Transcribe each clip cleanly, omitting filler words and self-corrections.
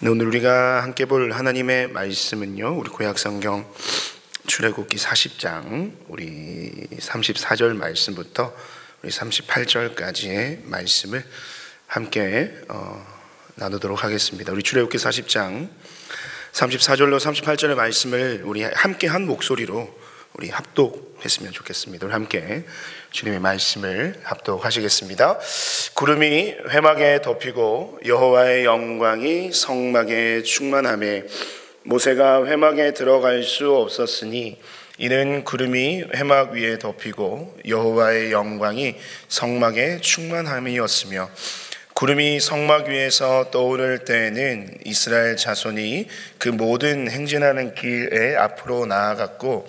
오늘 우리가 함께 볼 하나님의 말씀은요, 우리 구약성경 출애굽기 40장 우리 34절 말씀부터 우리 38절까지의 말씀을 함께 나누도록 하겠습니다. 우리 출애굽기 40장 34절로 38절의 말씀을 우리 함께 한 목소리로 우리 합독했으면 좋겠습니다. 우리 함께 주님의 말씀을 합독하시겠습니다. 구름이 회막에 덮이고 여호와의 영광이 성막에 충만하매 모세가 회막에 들어갈 수 없었으니 이는 구름이 회막 위에 덮이고 여호와의 영광이 성막에 충만함이었으며 구름이 성막 위에서 떠오를 때에는 이스라엘 자손이 그 모든 행진하는 길에 앞으로 나아갔고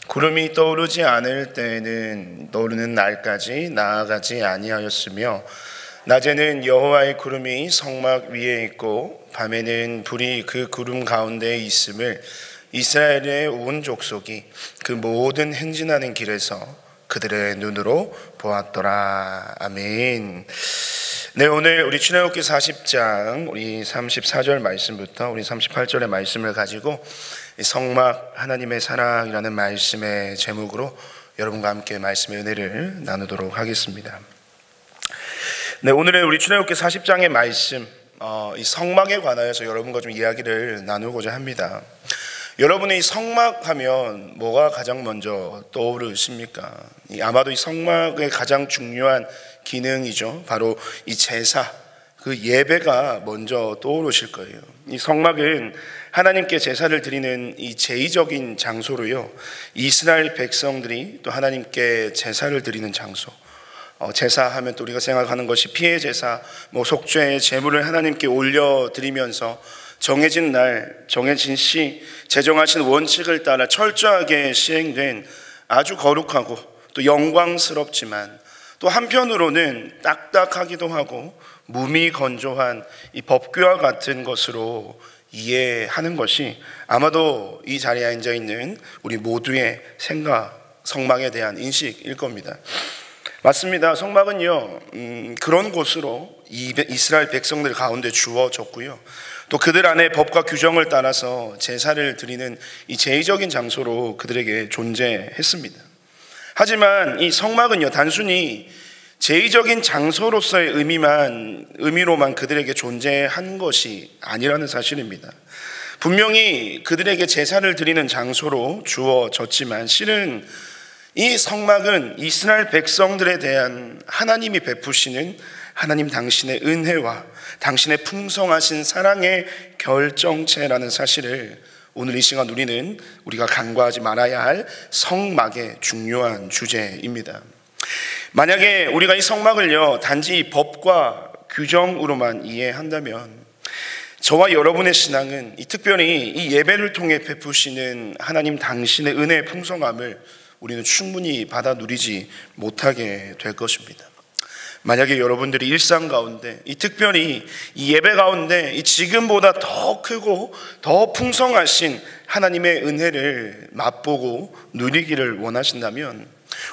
구름이 떠오르지 않을 때에는 떠오르는 날까지 나아가지 아니하였으며 낮에는 여호와의 구름이 성막 위에 있고 밤에는 불이 그 구름 가운데에 있음을 이스라엘의 온 족속이 그 모든 행진하는 길에서 그들의 눈으로 보았더라. 아멘. 네, 오늘 우리 출애굽기 40장 우리 34절 말씀부터 우리 38절의 말씀을 가지고 성막 하나님의 사랑이라는 말씀의 제목으로 여러분과 함께 말씀의 은혜를 나누도록 하겠습니다. 네, 오늘의 우리 출애굽기 40장의 말씀, 이 성막에 관하여서 여러분과 좀 이야기를 나누고자 합니다. 여러분이 성막 하면 뭐가 가장 먼저 떠오르십니까? 아마도 이 성막의 가장 중요한 기능이죠. 바로 이 제사, 그 예배가 먼저 떠오르실 거예요. 이 성막은 하나님께 제사를 드리는 이 제의적인 장소로요, 이스라엘 백성들이 또 하나님께 제사를 드리는 장소. 제사하면 또 우리가 생각하는 것이 피해 제사, 속죄의 제물을 하나님께 올려드리면서 정해진 날, 정해진 시, 제정하신 원칙을 따라 철저하게 시행된 아주 거룩하고 또 영광스럽지만 또 한편으로는 딱딱하기도 하고 무미건조한 이 법규와 같은 것으로 이해하는 것이 아마도 이 자리에 앉아있는 우리 모두의 생각, 성막에 대한 인식일 겁니다. 맞습니다. 성막은요, 그런 곳으로 이스라엘 백성들 가운데 주어졌고요, 또 그들 안에 법과 규정을 따라서 제사를 드리는 이 제의적인 장소로 그들에게 존재했습니다. 하지만 이 성막은요, 단순히 제의적인 장소로서의 의미로만 그들에게 존재한 것이 아니라는 사실입니다. 분명히 그들에게 제사를 드리는 장소로 주어졌지만 실은 이 성막은 이스라엘 백성들에 대한 하나님이 베푸시는 하나님 당신의 은혜와 당신의 풍성하신 사랑의 결정체라는 사실을 오늘 이 시간 우리가 간과하지 말아야 할 성막의 중요한 주제입니다. 만약에 우리가 이 성막을요, 단지 법과 규정으로만 이해한다면 저와 여러분의 신앙은 특별히 이 예배를 통해 베푸시는 하나님 당신의 은혜의 풍성함을 우리는 충분히 받아 누리지 못하게 될 것입니다. 만약에 여러분들이 일상 가운데 특별히 이 예배 가운데 지금보다 더 크고 더 풍성하신 하나님의 은혜를 맛보고 누리기를 원하신다면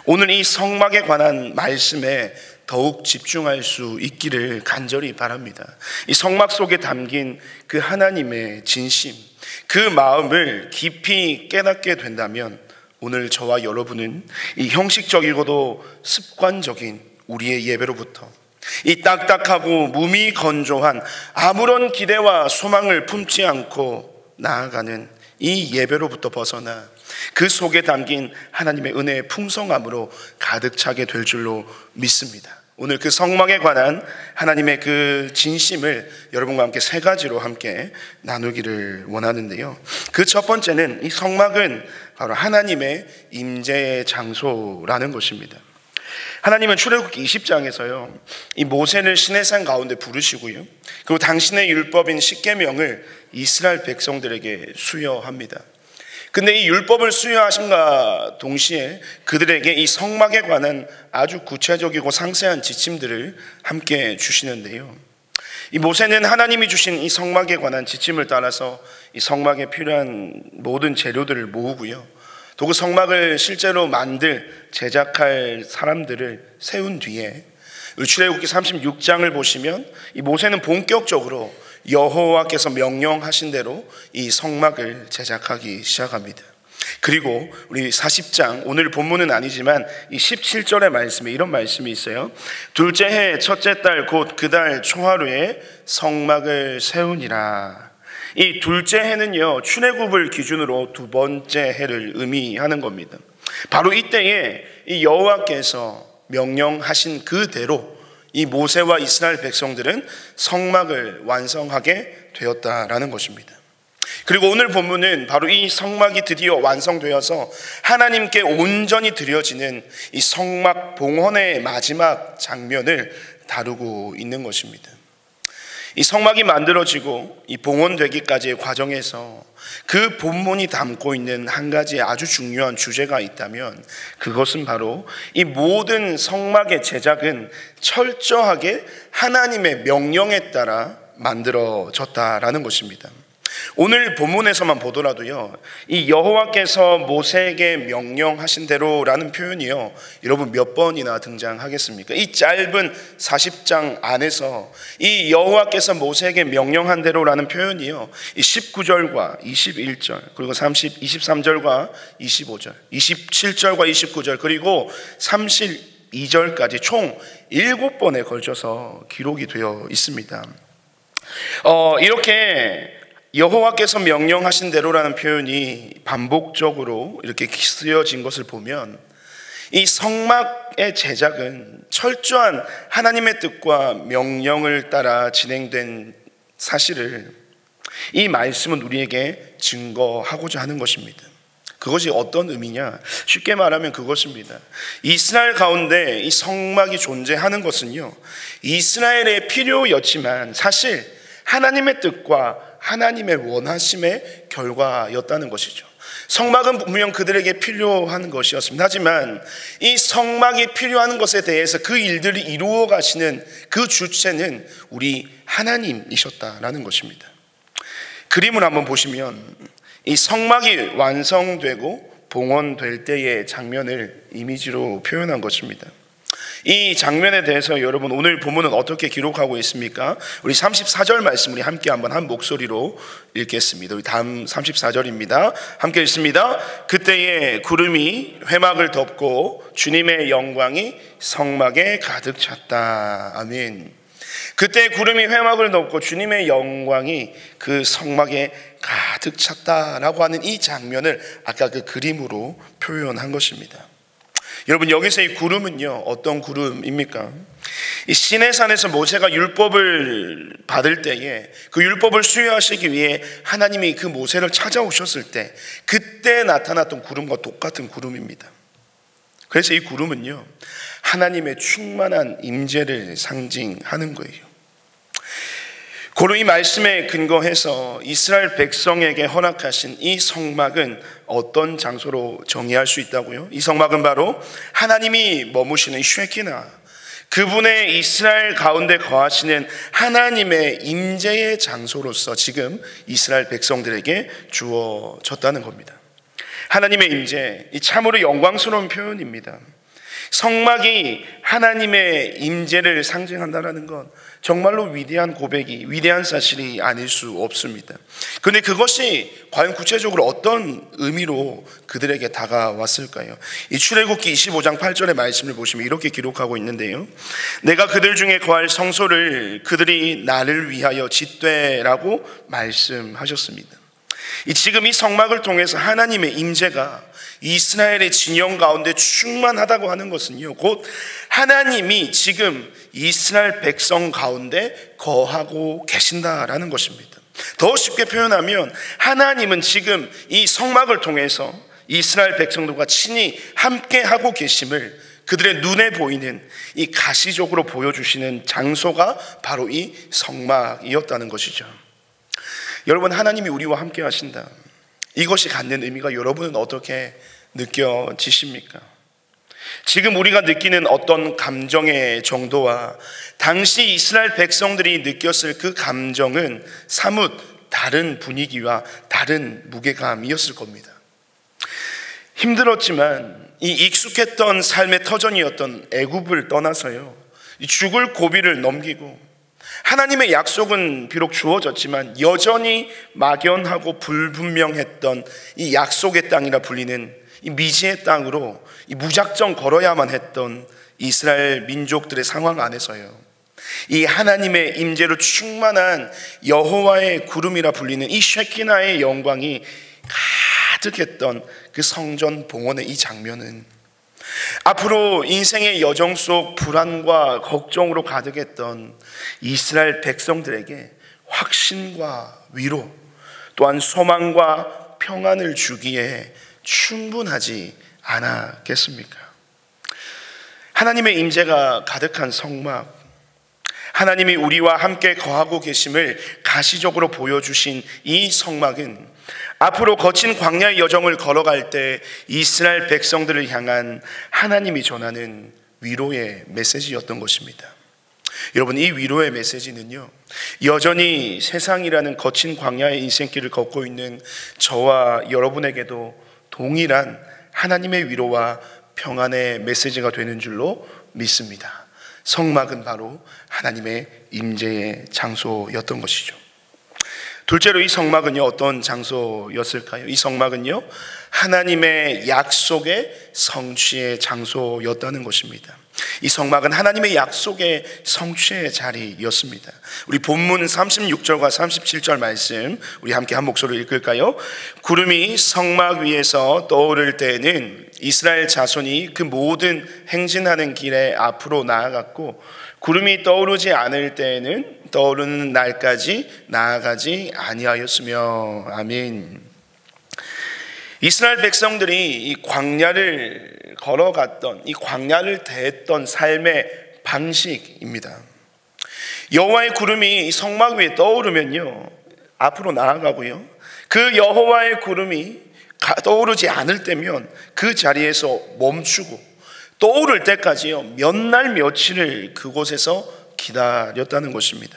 오늘 이 성막에 관한 말씀에 더욱 집중할 수 있기를 간절히 바랍니다. 이 성막 속에 담긴 그 하나님의 진심, 그 마음을 깊이 깨닫게 된다면 오늘 저와 여러분은 이 형식적이고도 습관적인 우리의 예배로부터 이 딱딱하고 무미건조한 아무런 기대와 소망을 품지 않고 나아가는 이 예배로부터 벗어나 그 속에 담긴 하나님의 은혜의 풍성함으로 가득 차게 될 줄로 믿습니다. 오늘 그 성막에 관한 하나님의 그 진심을 여러분과 함께 세 가지로 함께 나누기를 원하는데요, 그 첫 번째는 이 성막은 바로 하나님의 임재의 장소라는 것입니다. 하나님은 출애굽기 20장에서요 이 모세를 시내산 가운데 부르시고요, 그리고 당신의 율법인 십계명을 이스라엘 백성들에게 수여합니다. 근데 이 율법을 수여하심과 동시에 그들에게 이 성막에 관한 아주 구체적이고 상세한 지침들을 함께 주시는데요, 이 모세는 하나님이 주신 이 성막에 관한 지침을 따라서 이 성막에 필요한 모든 재료들을 모으고요, 또 그 성막을 실제로 제작할 사람들을 세운 뒤에 출애굽기 36장을 보시면 이 모세는 본격적으로 여호와께서 명령하신 대로 이 성막을 제작하기 시작합니다. 그리고 우리 40장, 오늘 본문은 아니지만 이 17절의 말씀에 이런 말씀이 있어요. 둘째 해 첫째 달 곧 그 달 초하루에 성막을 세우니라. 이 둘째 해는요, 출애굽을 기준으로 두 번째 해를 의미하는 겁니다. 바로 이때에 이 여호와께서 명령하신 그대로 이 모세와 이스라엘 백성들은 성막을 완성하게 되었다라는 것입니다. 그리고 오늘 본문은 바로 이 성막이 드디어 완성되어서 하나님께 온전히 드려지는 이 성막 봉헌의 마지막 장면을 다루고 있는 것입니다. 이 성막이 만들어지고 이 봉헌되기까지의 과정에서 그 본문이 담고 있는 한 가지 아주 중요한 주제가 있다면 그것은 바로 이 모든 성막의 제작은 철저하게 하나님의 명령에 따라 만들어졌다라는 것입니다. 오늘 본문에서만 보더라도요, 이 여호와께서 모세에게 명령하신 대로라는 표현이요, 여러분 몇 번이나 등장하겠습니까? 이 짧은 40장 안에서 이 여호와께서 모세에게 명령한 대로라는 표현이요, 이 19절과 21절, 그리고 23절과 25절, 27절과 29절, 그리고 32절까지 총 7번에 걸쳐서 기록이 되어 있습니다. 이렇게 여호와께서 명령하신 대로라는 표현이 반복적으로 이렇게 쓰여진 것을 보면 이 성막의 제작은 철저한 하나님의 뜻과 명령을 따라 진행된 사실을 이 말씀은 우리에게 증거하고자 하는 것입니다. 그것이 어떤 의미냐? 쉽게 말하면 그것입니다. 이스라엘 가운데 이 성막이 존재하는 것은요, 이스라엘의 필요였지만 사실 하나님의 뜻과 하나님의 원하심의 결과였다는 것이죠. 성막은 분명 그들에게 필요한 것이었습니다. 하지만 이 성막이 필요한 것에 대해서 그 일들이 이루어 가시는 그 주체는 우리 하나님이셨다라는 것입니다. 그림을 한번 보시면 이 성막이 완성되고 봉헌될 때의 장면을 이미지로 표현한 것입니다. 이 장면에 대해서 여러분 오늘 본문은 어떻게 기록하고 있습니까? 우리 34절 말씀 우리 함께 한번 한 목소리로 읽겠습니다. 우리 다음 34절입니다. 함께 읽습니다. 그때에 구름이 회막을 덮고 주님의 영광이 성막에 가득 찼다. 아멘. 그때 구름이 회막을 덮고 주님의 영광이 그 성막에 가득 찼다라고 하는 이 장면을 아까 그 그림으로 표현한 것입니다. 여러분, 여기서 이 구름은요, 어떤 구름입니까? 이 시내산에서 모세가 율법을 받을 때에 그 율법을 수여하시기 위해 하나님이 그 모세를 찾아오셨을 때 그때 나타났던 구름과 똑같은 구름입니다. 그래서 이 구름은요, 하나님의 충만한 임재를 상징하는 거예요. 고로 이 말씀에 근거해서 이스라엘 백성에게 허락하신 이 성막은 어떤 장소로 정의할 수 있다고요? 이 성막은 바로 하나님이 머무시는 쉐키나, 그분의 이스라엘 가운데 거하시는 하나님의 임재의 장소로서 지금 이스라엘 백성들에게 주어졌다는 겁니다. 하나님의 임재, 이 참으로 영광스러운 표현입니다. 성막이 하나님의 임재를 상징한다는 건 정말로 위대한 고백이, 위대한 사실이 아닐 수 없습니다. 그런데 그것이 과연 구체적으로 어떤 의미로 그들에게 다가왔을까요? 이 출애굽기 25장 8절의 말씀을 보시면 이렇게 기록하고 있는데요, 내가 그들 중에 거할 성소를 그들이 나를 위하여 짓되라고 말씀하셨습니다. 지금 이 성막을 통해서 하나님의 임재가 이스라엘의 진영 가운데 충만하다고 하는 것은요, 곧 하나님이 지금 이스라엘 백성 가운데 거하고 계신다라는 것입니다. 더 쉽게 표현하면 하나님은 지금 이 성막을 통해서 이스라엘 백성들과 친히 함께하고 계심을 그들의 눈에 보이는 이 가시적으로 보여주시는 장소가 바로 이 성막이었다는 것이죠. 여러분, 하나님이 우리와 함께 하신다, 이것이 갖는 의미가 여러분은 어떻게 느껴지십니까? 지금 우리가 느끼는 어떤 감정의 정도와 당시 이스라엘 백성들이 느꼈을 그 감정은 사뭇 다른 분위기와 다른 무게감이었을 겁니다. 힘들었지만 이 익숙했던 삶의 터전이었던 애굽을 떠나서요, 죽을 고비를 넘기고 하나님의 약속은 비록 주어졌지만 여전히 막연하고 불분명했던 이 약속의 땅이라 불리는 이 미지의 땅으로 이 무작정 걸어야만 했던 이스라엘 민족들의 상황 안에서요, 이 하나님의 임재로 충만한 여호와의 구름이라 불리는 이 쉐키나의 영광이 가득했던 그 성전 봉헌의 이 장면은 앞으로 인생의 여정 속 불안과 걱정으로 가득했던 이스라엘 백성들에게 확신과 위로, 또한 소망과 평안을 주기에 충분하지 않았겠습니까? 하나님의 임재가 가득한 성막, 하나님이 우리와 함께 거하고 계심을 가시적으로 보여주신 이 성막은 앞으로 거친 광야의 여정을 걸어갈 때 이스라엘 백성들을 향한 하나님이 전하는 위로의 메시지였던 것입니다. 여러분, 이 위로의 메시지는요, 여전히 세상이라는 거친 광야의 인생길을 걷고 있는 저와 여러분에게도 동일한 하나님의 위로와 평안의 메시지가 되는 줄로 믿습니다. 성막은 바로 하나님의 임재의 장소였던 것이죠. 둘째로 이 성막은요, 어떤 장소였을까요? 이 성막은요, 하나님의 약속의 성취의 장소였다는 것입니다. 이 성막은 하나님의 약속의 성취의 자리였습니다. 우리 본문 36절과 37절 말씀 우리 함께 한 목소리로 읽을까요? 구름이 성막 위에서 떠오를 때에는 이스라엘 자손이 그 모든 행진하는 길에 앞으로 나아갔고, 구름이 떠오르지 않을 때에는 떠오르는 날까지 나아가지 아니하였으며. 아멘. 이스라엘 백성들이 이 광야를 걸어갔던, 이 광야를 대했던 삶의 방식입니다. 여호와의 구름이 성막 위에 떠오르면요, 앞으로 나아가고요, 그 여호와의 구름이 떠오르지 않을 때면 그 자리에서 멈추고, 떠오를 때까지요 몇 날 며칠을 그곳에서 기다렸다는 것입니다.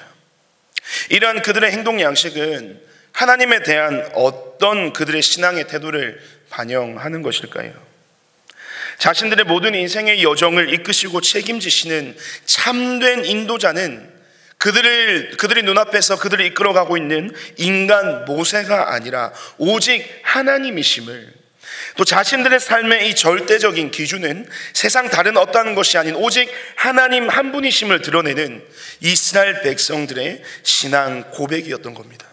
이러한 그들의 행동 양식은 하나님에 대한 어떤 그들의 신앙의 태도를 반영하는 것일까요? 자신들의 모든 인생의 여정을 이끄시고 책임지시는 참된 인도자는 그들의 눈앞에서 그들을 이끌어가고 있는 인간 모세가 아니라 오직 하나님이심을, 또 자신들의 삶의 이 절대적인 기준은 세상 다른 어떠한 것이 아닌 오직 하나님 한 분이심을 드러내는 이스라엘 백성들의 신앙 고백이었던 겁니다.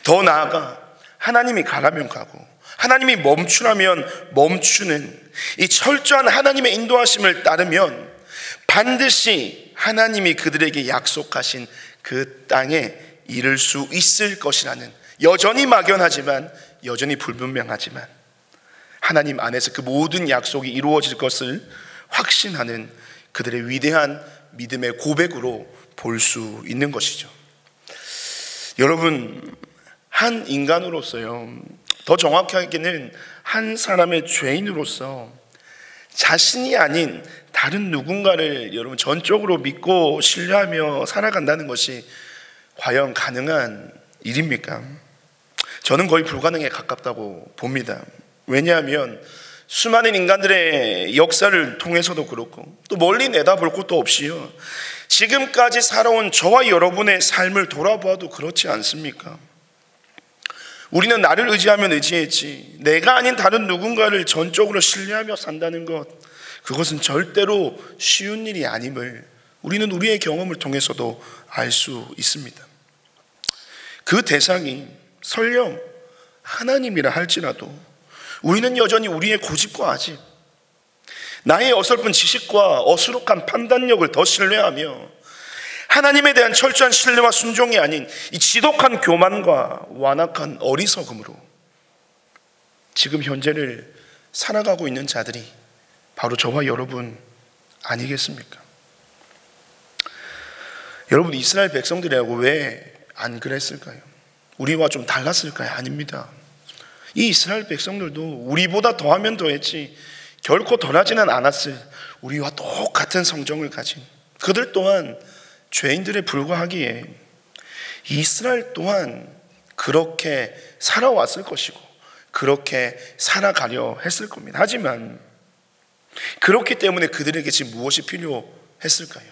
더 나아가 하나님이 가라면 가고 하나님이 멈추라면 멈추는 이 철저한 하나님의 인도하심을 따르면 반드시 하나님이 그들에게 약속하신 그 땅에 이를 수 있을 것이라는, 여전히 막연하지만 여전히 불분명하지만 하나님 안에서 그 모든 약속이 이루어질 것을 확신하는 그들의 위대한 믿음의 고백으로 볼 수 있는 것이죠. 여러분, 한 인간으로서요, 더 정확하게는 한 사람의 죄인으로서 자신이 아닌 다른 누군가를 여러분 전적으로 믿고 신뢰하며 살아간다는 것이 과연 가능한 일입니까? 저는 거의 불가능에 가깝다고 봅니다. 왜냐하면 수많은 인간들의 역사를 통해서도 그렇고, 또 멀리 내다볼 것도 없이요, 지금까지 살아온 저와 여러분의 삶을 돌아보아도 그렇지 않습니까? 우리는 나를 의지하면 의지했지, 내가 아닌 다른 누군가를 전적으로 신뢰하며 산다는 것, 그것은 절대로 쉬운 일이 아님을 우리는 우리의 경험을 통해서도 알 수 있습니다. 그 대상이 설령 하나님이라 할지라도 우리는 여전히 우리의 고집과 아집, 나의 어설픈 지식과 어수룩한 판단력을 더 신뢰하며 하나님에 대한 철저한 신뢰와 순종이 아닌 이 지독한 교만과 완악한 어리석음으로 지금 현재를 살아가고 있는 자들이 바로 저와 여러분 아니겠습니까? 여러분, 이스라엘 백성들이라고 왜 안 그랬을까요? 우리와 좀 달랐을까요? 아닙니다. 이 이스라엘 백성들도 우리보다 더하면 더했지 결코 덜하지는 않았을 우리와 똑같은 성정을 가진 그들 또한 죄인들에 불과하기에 이스라엘 또한 그렇게 살아왔을 것이고 그렇게 살아가려 했을 겁니다. 하지만 그렇기 때문에 그들에게 지금 무엇이 필요했을까요?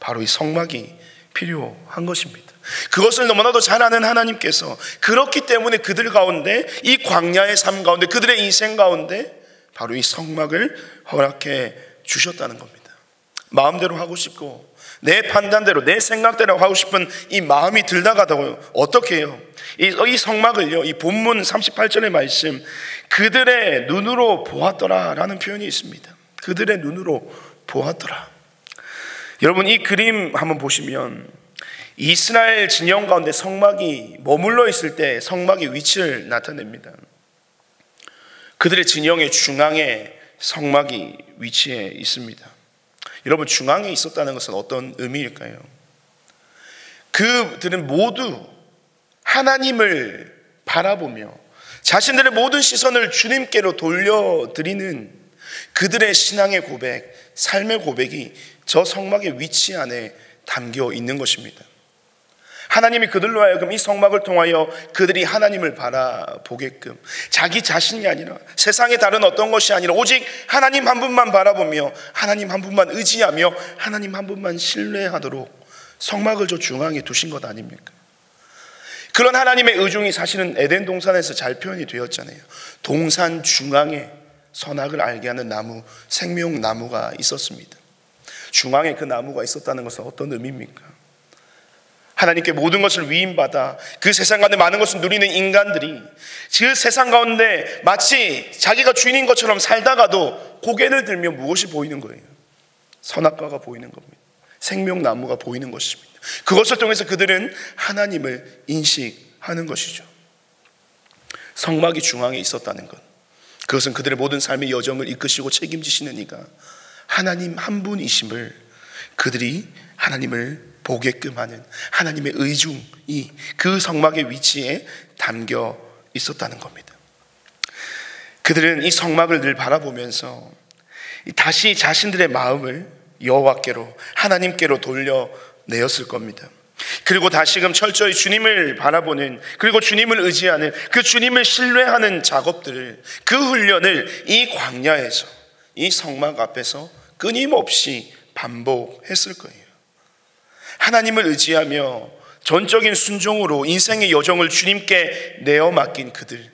바로 이 성막이 필요한 것입니다. 그것을 너무나도 잘 아는 하나님께서 그렇기 때문에 그들 가운데, 이 광야의 삶 가운데, 그들의 인생 가운데 바로 이 성막을 허락해 주셨다는 겁니다. 마음대로 하고 싶고 내 판단대로, 내 생각대로 하고 싶은 이 마음이 들다가도 어떻게 해요? 이 성막을요, 이 본문 38절의 말씀, 그들의 눈으로 보았더라 라는 표현이 있습니다. 그들의 눈으로 보았더라. 여러분, 이 그림 한번 보시면 이스라엘 진영 가운데 성막이 머물러 있을 때 성막의 위치를 나타냅니다. 그들의 진영의 중앙에 성막이 위치해 있습니다. 여러분, 중앙에 있었다는 것은 어떤 의미일까요? 그들은 모두 하나님을 바라보며 자신들의 모든 시선을 주님께로 돌려드리는 그들의 신앙의 고백, 삶의 고백이 저 성막의 위치 안에 담겨 있는 것입니다. 하나님이 그들로 하여금 이 성막을 통하여 그들이 하나님을 바라보게끔, 자기 자신이 아니라 세상의 다른 어떤 것이 아니라 오직 하나님 한 분만 바라보며 하나님 한 분만 의지하며 하나님 한 분만 신뢰하도록 성막을 저 중앙에 두신 것 아닙니까? 그런 하나님의 의중이 사실은 에덴 동산에서 잘 표현이 되었잖아요. 동산 중앙에 선악을 알게 하는 나무, 생명나무가 있었습니다. 중앙에 그 나무가 있었다는 것은 어떤 의미입니까? 하나님께 모든 것을 위임받아 그 세상 가운데 많은 것을 누리는 인간들이 그 세상 가운데 마치 자기가 주인인 것처럼 살다가도 고개를 들면 무엇이 보이는 거예요? 선악과가 보이는 겁니다. 생명나무가 보이는 것입니다. 그것을 통해서 그들은 하나님을 인식하는 것이죠. 성막이 중앙에 있었다는 것, 그것은 그들의 모든 삶의 여정을 이끄시고 책임지시는 이가 하나님 한 분이심을, 그들이 하나님을 보게끔 하는 하나님의 의중이 그 성막의 위치에 담겨 있었다는 겁니다. 그들은 이 성막을 늘 바라보면서 다시 자신들의 마음을 여호와께로, 하나님께로 돌려내었을 겁니다. 그리고 다시금 철저히 주님을 바라보는, 그리고 주님을 의지하는, 그 주님을 신뢰하는 작업들을, 그 훈련을 이 광야에서, 이 성막 앞에서 끊임없이 반복했을 거예요. 하나님을 의지하며 전적인 순종으로 인생의 여정을 주님께 내어 맡긴 그들,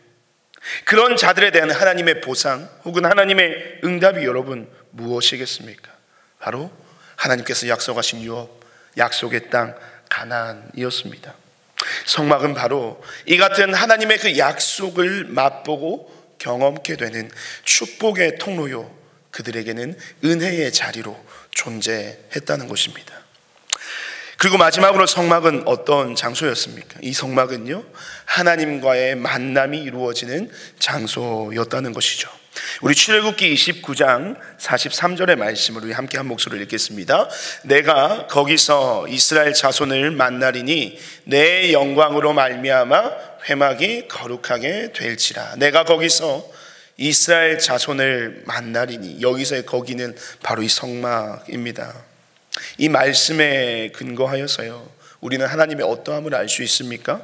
그런 자들에 대한 하나님의 보상 혹은 하나님의 응답이 여러분 무엇이겠습니까? 바로 하나님께서 약속하신 유업, 약속의 땅 가나안이었습니다. 성막은 바로 이 같은 하나님의 그 약속을 맛보고 경험케 되는 축복의 통로요, 그들에게는 은혜의 자리로 존재했다는 것입니다. 그리고 마지막으로 성막은 어떤 장소였습니까? 이 성막은요, 하나님과의 만남이 이루어지는 장소였다는 것이죠. 우리 출애굽기 29장 43절의 말씀을 우리 함께 한 목소리를 읽겠습니다. 내가 거기서 이스라엘 자손을 만나리니 내 영광으로 말미암아 회막이 거룩하게 될지라. 내가 거기서 이스라엘 자손을 만나리니, 여기서의 거기는 바로 이 성막입니다. 이 말씀에 근거하여서요, 우리는 하나님의 어떠함을 알 수 있습니까?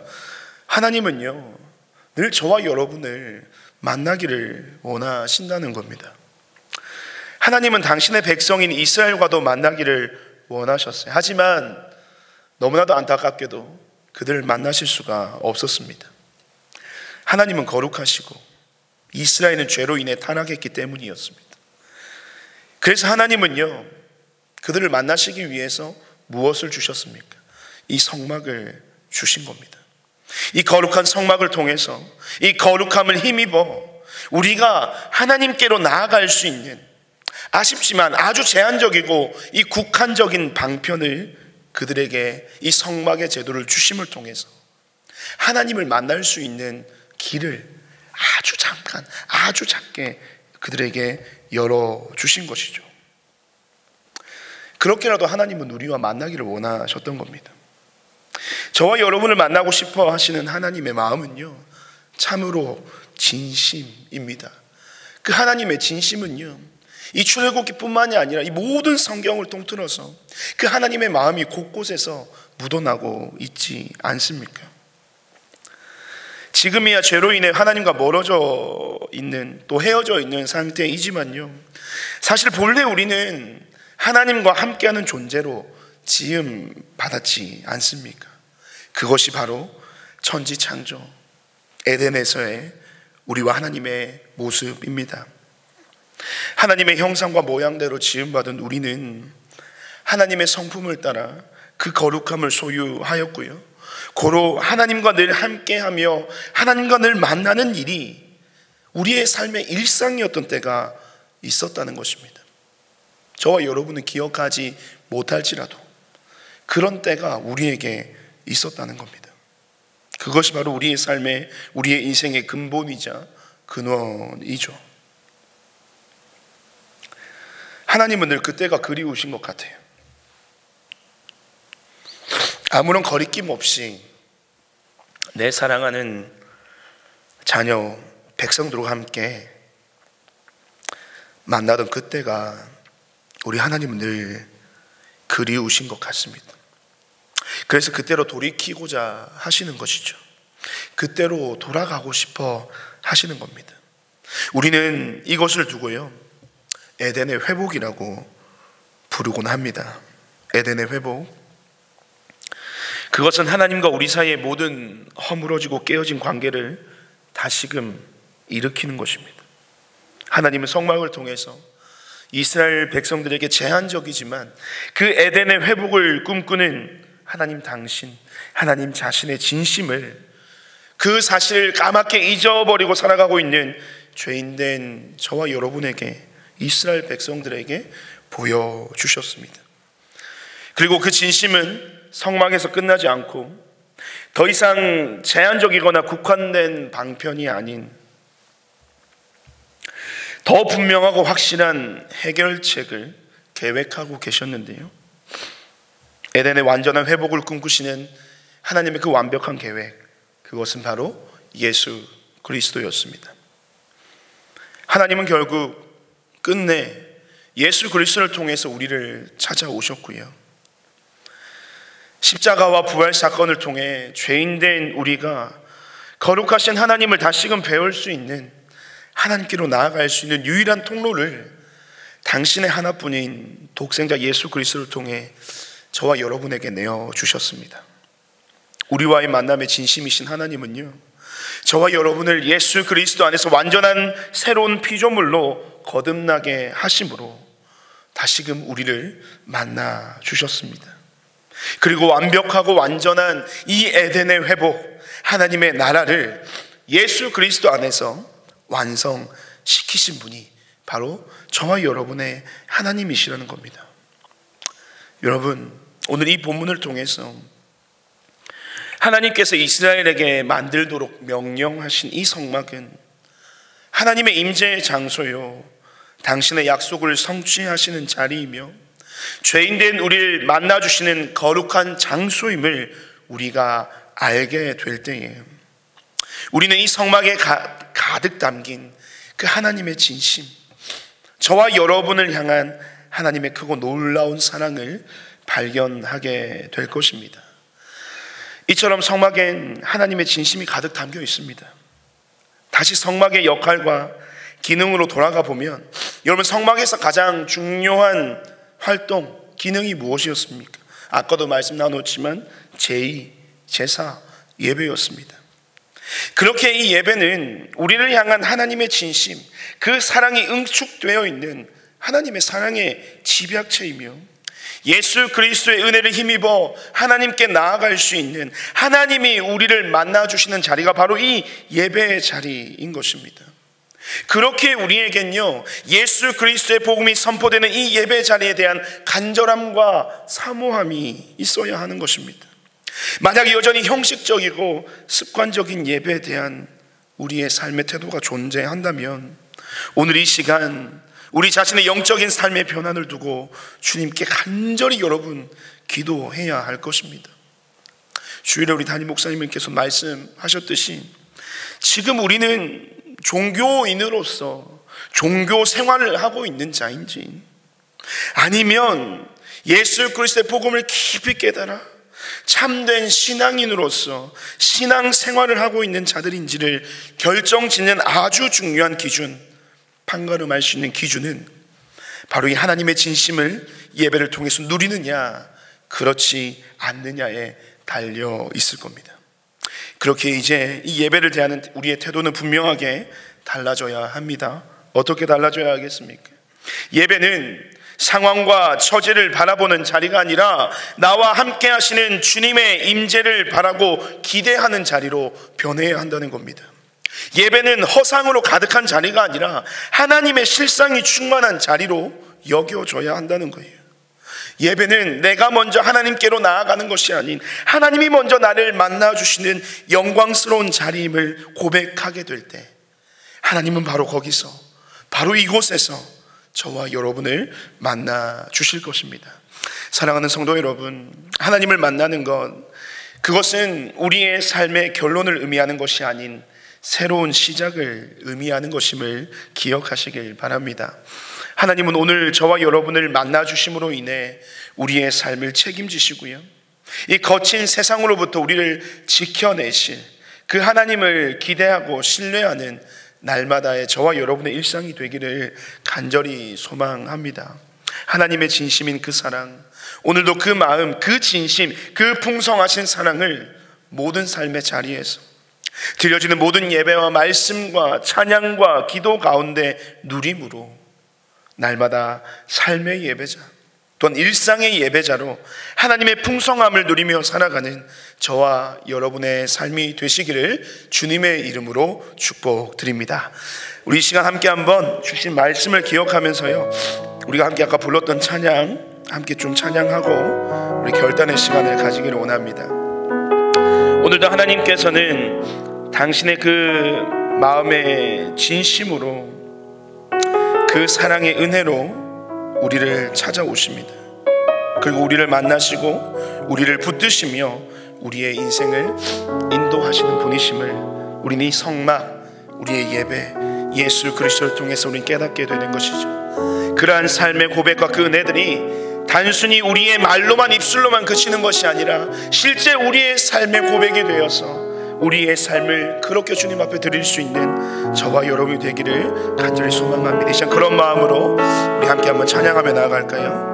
하나님은요, 늘 저와 여러분을 만나기를 원하신다는 겁니다. 하나님은 당신의 백성인 이스라엘과도 만나기를 원하셨어요. 하지만 너무나도 안타깝게도 그들을 만나실 수가 없었습니다. 하나님은 거룩하시고 이스라엘은 죄로 인해 타락했기 때문이었습니다. 그래서 하나님은요, 그들을 만나시기 위해서 무엇을 주셨습니까? 이 성막을 주신 겁니다. 이 거룩한 성막을 통해서 이 거룩함을 힘입어 우리가 하나님께로 나아갈 수 있는, 아쉽지만 아주 제한적이고 이 국한적인 방편을 그들에게 이 성막의 제도를 주심을 통해서 하나님을 만날 수 있는 길을 아주 잠깐, 아주 작게 그들에게 열어주신 것이죠. 그렇게라도 하나님은 우리와 만나기를 원하셨던 겁니다. 저와 여러분을 만나고 싶어 하시는 하나님의 마음은요, 참으로 진심입니다. 그 하나님의 진심은요, 이 출애굽기뿐만이 아니라 이 모든 성경을 통틀어서 그 하나님의 마음이 곳곳에서 묻어나고 있지 않습니까? 지금이야 죄로 인해 하나님과 멀어져 있는, 또 헤어져 있는 상태이지만요, 사실 본래 우리는 하나님과 함께하는 존재로 지음 받았지 않습니까? 그것이 바로 천지창조 에덴에서의 우리와 하나님의 모습입니다. 하나님의 형상과 모양대로 지음받은 우리는 하나님의 성품을 따라 그 거룩함을 소유하였고요, 고로 하나님과 늘 함께하며 하나님과 늘 만나는 일이 우리의 삶의 일상이었던 때가 있었다는 것입니다. 저와 여러분은 기억하지 못할지라도 그런 때가 우리에게 있었다는 겁니다. 그것이 바로 우리의 삶의, 우리의 인생의 근본이자 근원이죠. 하나님은 늘 그때가 그리우신 것 같아요. 아무런 거리낌 없이 내 사랑하는 자녀, 백성들과 함께 만나던 그때가 우리 하나님은 늘 그리우신 것 같습니다. 그래서 그때로 돌이키고자 하시는 것이죠. 그때로 돌아가고 싶어 하시는 겁니다. 우리는 이것을 두고요, 에덴의 회복이라고 부르곤 합니다. 에덴의 회복. 그것은 하나님과 우리 사이의 모든 허물어지고 깨어진 관계를 다시금 일으키는 것입니다. 하나님은 성막을 통해서 이스라엘 백성들에게 제한적이지만 그 에덴의 회복을 꿈꾸는 하나님 당신, 하나님 자신의 진심을, 그 사실을 까맣게 잊어버리고 살아가고 있는 죄인된 저와 여러분에게, 이스라엘 백성들에게 보여주셨습니다. 그리고 그 진심은 성막에서 끝나지 않고 더 이상 제한적이거나 국한된 방편이 아닌 더 분명하고 확실한 해결책을 계획하고 계셨는데요, 에덴의 완전한 회복을 꿈꾸시는 하나님의 그 완벽한 계획, 그것은 바로 예수 그리스도였습니다. 하나님은 결국 끝내 예수 그리스도를 통해서 우리를 찾아오셨고요, 십자가와 부활 사건을 통해 죄인된 우리가 거룩하신 하나님을 다시금 배울 수 있는, 하나님께로 나아갈 수 있는 유일한 통로를 당신의 하나뿐인 독생자 예수 그리스도를 통해 저와 여러분에게 내어주셨습니다. 우리와의 만남의 진심이신 하나님은요, 저와 여러분을 예수 그리스도 안에서 완전한 새로운 피조물로 거듭나게 하심으로 다시금 우리를 만나 주셨습니다. 그리고 완벽하고 완전한 이 에덴의 회복, 하나님의 나라를 예수 그리스도 안에서 완성시키신 분이 바로 저와 여러분의 하나님이시라는 겁니다. 여러분, 오늘 이 본문을 통해서 하나님께서 이스라엘에게 만들도록 명령하신 이 성막은 하나님의 임재의 장소요, 당신의 약속을 성취하시는 자리이며 죄인된 우리를 만나주시는 거룩한 장소임을 우리가 알게 될 때에 우리는 이 성막에 가득 담긴 그 하나님의 진심, 저와 여러분을 향한 하나님의 크고 놀라운 사랑을 발견하게 될 것입니다. 이처럼 성막엔 하나님의 진심이 가득 담겨 있습니다. 다시 성막의 역할과 기능으로 돌아가 보면, 여러분, 성막에서 가장 중요한 활동, 기능이 무엇이었습니까? 아까도 말씀 나눴지만 제의, 제사, 예배였습니다. 그렇게 이 예배는 우리를 향한 하나님의 진심, 그 사랑이 응축되어 있는 하나님의 사랑의 집약체이며, 예수 그리스도의 은혜를 힘입어 하나님께 나아갈 수 있는, 하나님이 우리를 만나주시는 자리가 바로 이 예배의 자리인 것입니다. 그렇게 우리에겐요, 예수 그리스도의 복음이 선포되는 이 예배 자리에 대한 간절함과 사모함이 있어야 하는 것입니다. 만약 여전히 형식적이고 습관적인 예배에 대한 우리의 삶의 태도가 존재한다면, 오늘 이 시간 우리 자신의 영적인 삶의 변환을 두고 주님께 간절히 여러분 기도해야 할 것입니다. 주일에 우리 담임 목사님께서 말씀하셨듯이 지금 우리는 종교인으로서 종교 생활을 하고 있는 자인지, 아니면 예수 그리스도의 복음을 깊이 깨달아 참된 신앙인으로서 신앙 생활을 하고 있는 자들인지를 결정짓는 아주 중요한 기준, 판가름할 수 있는 기준은 바로 이 하나님의 진심을 예배를 통해서 누리느냐, 그렇지 않느냐에 달려 있을 겁니다. 그렇게 이제 이 예배를 대하는 우리의 태도는 분명하게 달라져야 합니다. 어떻게 달라져야 하겠습니까? 예배는 상황과 처지를 바라보는 자리가 아니라 나와 함께 하시는 주님의 임재를 바라고 기대하는 자리로 변해야 한다는 겁니다. 예배는 허상으로 가득한 자리가 아니라 하나님의 실상이 충만한 자리로 여겨져야 한다는 거예요. 예배는 내가 먼저 하나님께로 나아가는 것이 아닌 하나님이 먼저 나를 만나주시는 영광스러운 자리임을 고백하게 될 때 하나님은 바로 거기서, 바로 이곳에서 저와 여러분을 만나 주실 것입니다. 사랑하는 성도 여러분, 하나님을 만나는 것, 그것은 우리의 삶의 결론을 의미하는 것이 아닌 새로운 시작을 의미하는 것임을 기억하시길 바랍니다. 하나님은 오늘 저와 여러분을 만나 주심으로 인해 우리의 삶을 책임지시고요, 이 거친 세상으로부터 우리를 지켜내실 그 하나님을 기대하고 신뢰하는 날마다의 저와 여러분의 일상이 되기를 간절히 소망합니다. 하나님의 진심인 그 사랑, 오늘도 그 마음, 그 진심, 그 풍성하신 사랑을 모든 삶의 자리에서 드려지는 모든 예배와 말씀과 찬양과 기도 가운데 누림으로 날마다 삶의 예배자 또한 일상의 예배자로 하나님의 풍성함을 누리며 살아가는 저와 여러분의 삶이 되시기를 주님의 이름으로 축복드립니다. 우리 이 시간 함께 한번 주신 말씀을 기억하면서요, 우리가 함께 아까 불렀던 찬양 함께 좀 찬양하고 우리 결단의 시간을 가지기를 원합니다. 오늘도 하나님께서는 당신의 그 마음의 진심으로 그 사랑의 은혜로 우리를 찾아오십니다. 그리고 우리를 만나시고 우리를 붙드시며 우리의 인생을 인도하시는 분이심을 우리는 이 성막, 우리의 예배, 예수 그리스도를 통해서 우리는 깨닫게 되는 것이죠. 그러한 삶의 고백과 그 은혜들이 단순히 우리의 말로만, 입술로만 그치는 것이 아니라 실제 우리의 삶의 고백이 되어서 우리의 삶을 그렇게 주님 앞에 드릴 수 있는 저와 여러분이 되기를 간절히 소망합니다. 그런 마음으로 우리 함께 한번 찬양하며 나아갈까요?